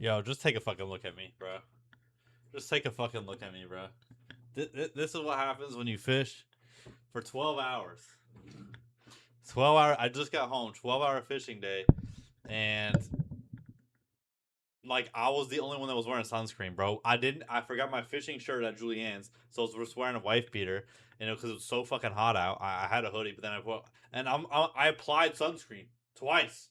Yo, just take a fucking look at me, bro. Just take a fucking look at me, bro. This is what happens when you fish for 12 hours. 12 hour. I just got home. 12-hour fishing day, and like I was the only one that was wearing sunscreen, bro. I forgot my fishing shirt at Julianne's, so I was just wearing a wife beater, and because it was so fucking hot out, I had a hoodie, but then I applied sunscreen twice.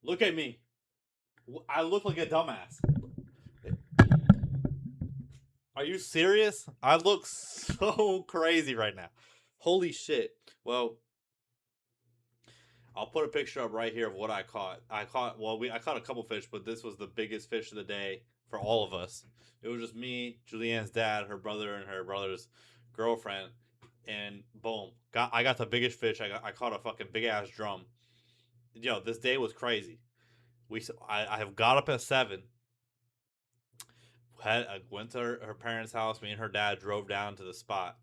Look at me. I look like a dumbass. Are you serious? I look so crazy right now. Holy shit. Well, I'll put a picture up right here of what I caught. I caught a couple fish, but this was the biggest fish of the day for all of us. It was just me, Julianne's dad, her brother, and her brother's girlfriend, and boom, I got the biggest fish. I caught a fucking big ass drum. Yo, this day was crazy. I have got up at 7. I went to her parents' house. Me and her dad drove down to the spot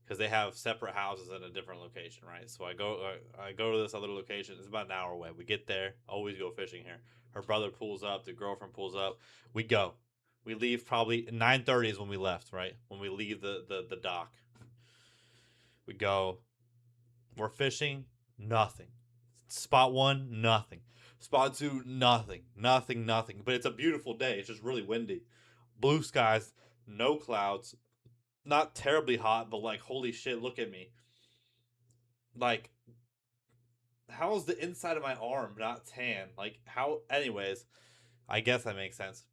because they have separate houses in a different location, right? So I go to this other location. It's about an hour away. We get there. Always go fishing here. Her brother pulls up. The girlfriend pulls up. We go. We leave probably 9:30 is when we left, right? When we leave the dock, we go. We're fishing. Nothing. Spot 1, nothing. Spot 2, nothing. Nothing, nothing. But it's a beautiful day. It's just really windy. Blue skies, no clouds, not terribly hot, but like holy shit, look at me. Like, how is the inside of my arm not tan? Like how? Anyways, I guess that makes sense.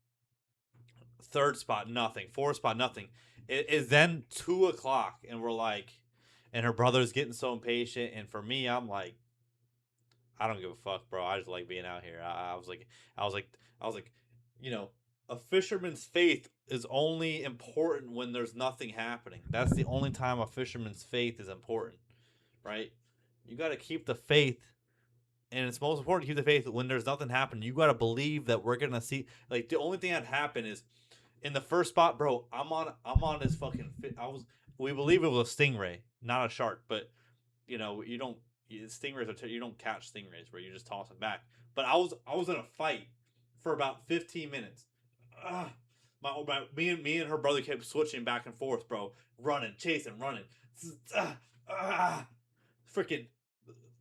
Third spot, nothing. Fourth spot, nothing. It is then 2 o'clock, and we're like, and her brother's getting so impatient, and for me, I'm like, I don't give a fuck, bro. I just like being out here. I was like, I was like, you know, a fisherman's faith is only important when there's nothing happening. That's the only time a fisherman's faith is important, right? You got to keep the faith, and it's most important to keep the faith when there's nothing happening. You got to believe that we're gonna see. Like the only thing that happened is in the first spot, bro. I'm on this fucking. I was. We believe it was a stingray, not a shark, but you don't stingrays you don't catch stingrays where you just toss them back. But I was in a fight for about 15 minutes. Ugh. Me and her brother kept switching back and forth, bro. Running, chasing, running. Freaking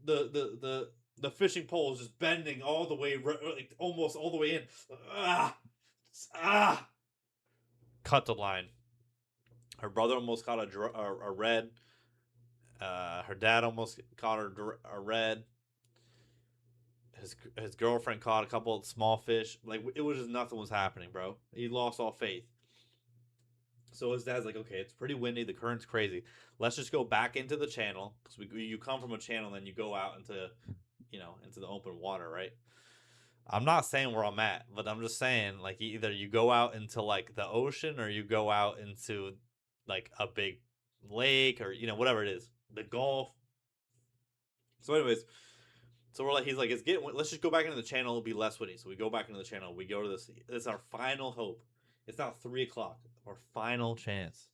the fishing pole is just bending all the way, like almost all the way in. Ah, ah. Cut the line. Her brother almost caught a red. Her dad almost caught a red. His girlfriend caught a couple of small fish. Like it was just nothing was happening, bro. He lost all faith. So his dad's like, okay, it's pretty windy. The current's crazy. Let's just go back into the channel because you come from a channel, then you go out into into the open water, right? I'm not saying where I'm at, but I'm just saying like either you go out into like the ocean or you go out into like a big lake or whatever it is, the Gulf. So, anyways, so we're like, he's like, it's getting. Let's just go back into the channel. It'll be less windy. So we go back into the channel. We go to this. It's our final hope. It's now 3 o'clock. Our final chance.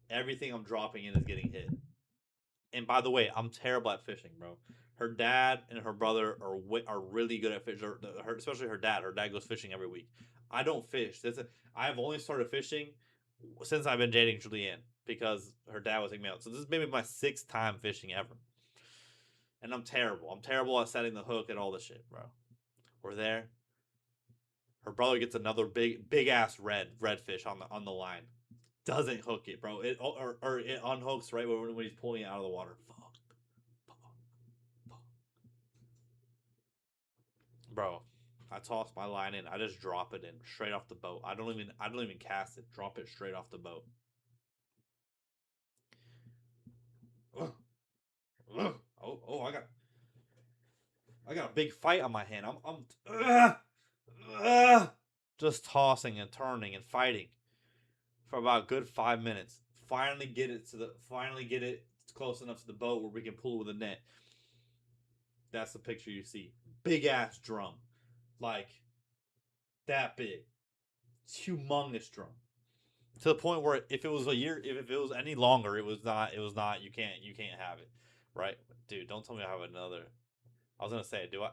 Everything I'm dropping in is getting hit. And by the way, I'm terrible at fishing, bro. Her dad and her brother are really good at fishing. Especially her dad. Her dad goes fishing every week. I don't fish. I've only started fishing since I've been dating Julianne because her dad was taking me out. So this is maybe my 6th time fishing ever. And I'm terrible. I'm terrible at setting the hook and all this shit, bro. We're there. Her brother gets another big ass redfish on the line. Doesn't hook it, bro. Or it unhooks right when he's pulling it out of the water. Fuck. Bro, I toss my line in. I just drop it in straight off the boat. I don't even cast it. Drop it straight off the boat. Oh, I got a big fight on my hand. Just tossing and turning and fighting for about a good 5 minutes. Finally get it close enough to the boat where we can pull with a net. That's the picture you see. Big ass drum. Like that big. It's humongous drum. To the point where if it was a year, if it was any longer, it was not, you can't have it. Right? Dude, don't tell me I have another. I was gonna say, do I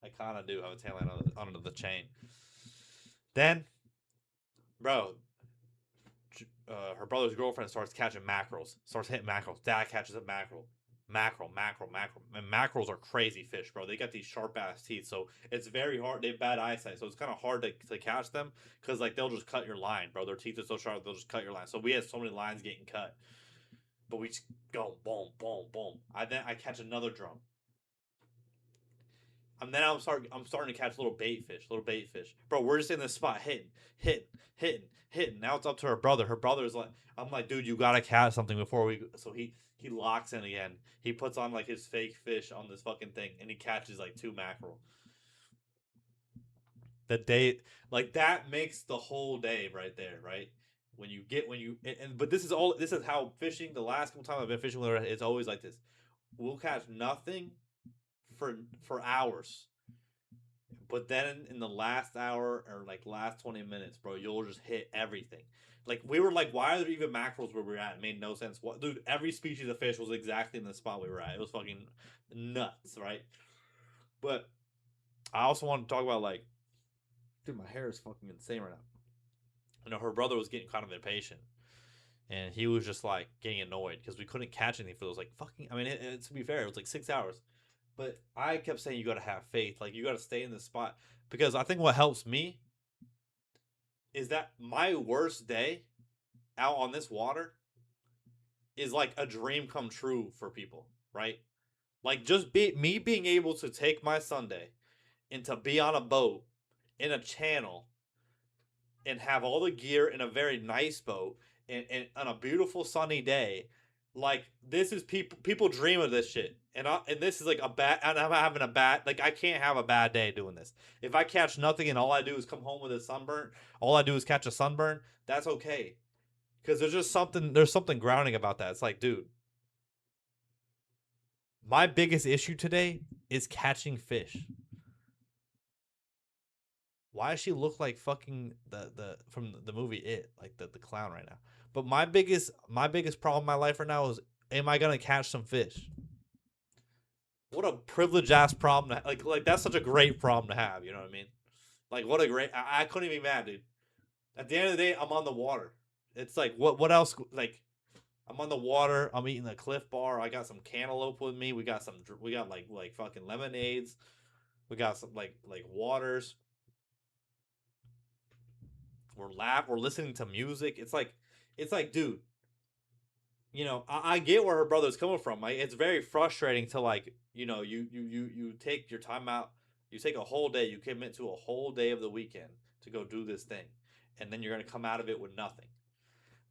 I kind of do have a tail line under the chain. Then, bro, her brother's girlfriend starts catching mackerels, starts hitting mackerels. Dad catches a mackerel. Mackerel. And mackerels are crazy fish, bro. They got these sharp ass teeth, so it's very hard. They have bad eyesight, so it's kind of hard to catch them because like they'll just cut your line, bro. Their teeth are so sharp they'll just cut your line. So we had so many lines getting cut, but we just go boom, boom, boom. I catch another drum. And then I'm starting to catch little bait fish. Bro, we're just in this spot hitting. Now it's up to her brother. Her brother's like, I'm like, dude, you gotta catch something before we. So he locks in again. He puts on like his fake fish on this fucking thing, and he catches like 2 mackerel. The day like that makes the whole day right there, right? But this is how fishing. The last couple times I've been fishing with her, it's always like this. We'll catch nothing for hours. But then in the last hour or like last 20 minutes, bro, you'll just hit everything. Like we were like, why are there even mackerels where we were at? It made no sense. What, dude? Every species of fish was exactly in the spot we were at. It was fucking nuts, right? But I also want to talk about like, dude, my hair is fucking insane right now. You know, her brother was getting kind of impatient, and he was just like getting annoyed because we couldn't catch anything for those like fucking. I mean, to be fair, it was like 6 hours. But I kept saying you got to have faith. Like you got to stay in this spot because I think what helps me is that my worst day out on this water is like a dream come true for people, right? Like just me being able to take my Sunday and to be on a boat in a channel and have all the gear in a very nice boat and on a beautiful sunny day. Like this is people dream of this shit. And this is like a bad and I'm having a bad like I can't have a bad day doing this. If I catch nothing and all I do is come home with a sunburn, all I do is catch a sunburn, that's okay. Cuz there's something grounding about that. It's like, dude, my biggest issue today is catching fish. Why does she look like fucking the from the movie It, like the clown right now? But my biggest problem in my life right now is, am I gonna catch some fish? What a privileged ass problem to like that's such a great problem to have. You know what I mean? Like what a great I couldn't be mad, dude. At the end of the day, I'm on the water. It's like what else like. I'm on the water. I'm eating a Cliff Bar. I got some cantaloupe with me. We got like fucking lemonades. We got some like waters. We're listening to music. It's like, dude, I get where her brother's coming from. Like, it's very frustrating to like, you take your time out, you take a whole day, you commit to a whole day of the weekend to go do this thing, and then you're gonna come out of it with nothing.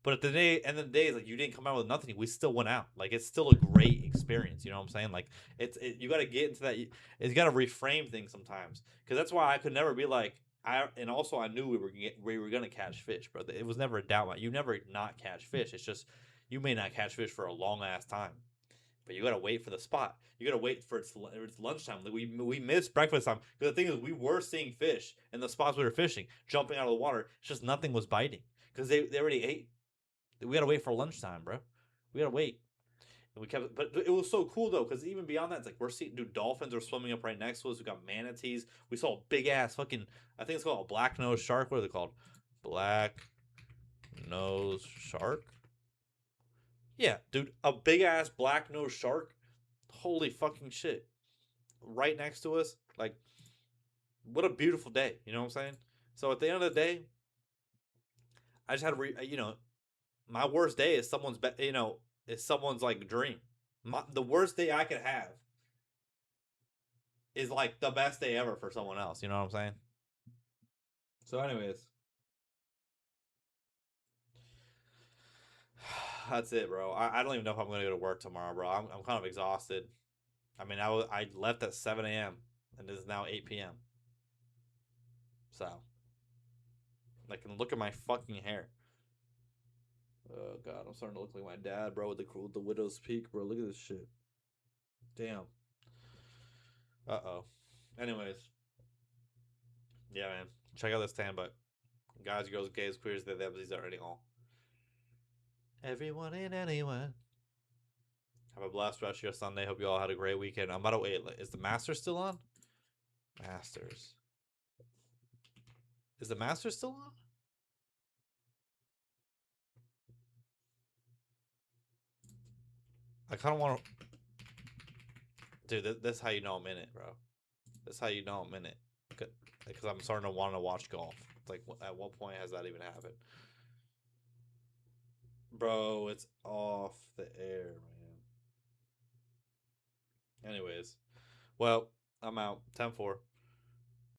But at end of the day, like you didn't come out with nothing. We still went out. Like it's still a great experience. You know what I'm saying? Like you got to get into that. You got to reframe things sometimes because that's why I could never be like and also I knew we were gonna catch fish, bro. It was never a doubt. You never not catch fish. It's just you may not catch fish for a long ass time, but you gotta wait for the spot. You gotta wait for it's lunchtime. Like we missed breakfast time because the thing is we were seeing fish in the spots we were fishing, jumping out of the water. It's just nothing was biting because they already ate. We gotta wait for lunchtime, bro. We gotta wait. And we kept, but it was so cool though, because even beyond that, it's like we're seeing, dude, dolphins are swimming up right next to us. We got manatees. We saw a big ass fucking, I think it's called a black nose shark. What are they called? Black nose shark. Yeah, dude, a big ass black nose shark. Holy fucking shit! Right next to us, like, what a beautiful day. You know what I'm saying? So at the end of the day, I just had to, my worst day is is someone's like dream. The worst day I could have is like the best day ever for someone else. You know what I'm saying? So, anyways, that's it, bro. I don't even know if I'm gonna go to work tomorrow, bro. I'm kind of exhausted. I mean, I left at 7 a.m. and it is now 8 p.m. So, I can look at my fucking hair. Oh god, I'm starting to look like my dad, bro, with the widow's peak, bro. Look at this shit. Damn. Uh oh. Anyways, yeah, man. Check out this tan butt. Guys, girls, gays, queers, they have these already all. Everyone and anyone. Have a blast rest of your Sunday. Hope you all had a great weekend. I'm about to wait. Is the Master still on? Masters. Is the Masters still on? I kind of want to. Dude, that's how you know I'm in it, bro. That's how you know I'm in it. Because I'm starting to want to watch golf. Like, at what point has that even happened? Bro, it's off the air, man. Anyways, well, I'm out. 10-4.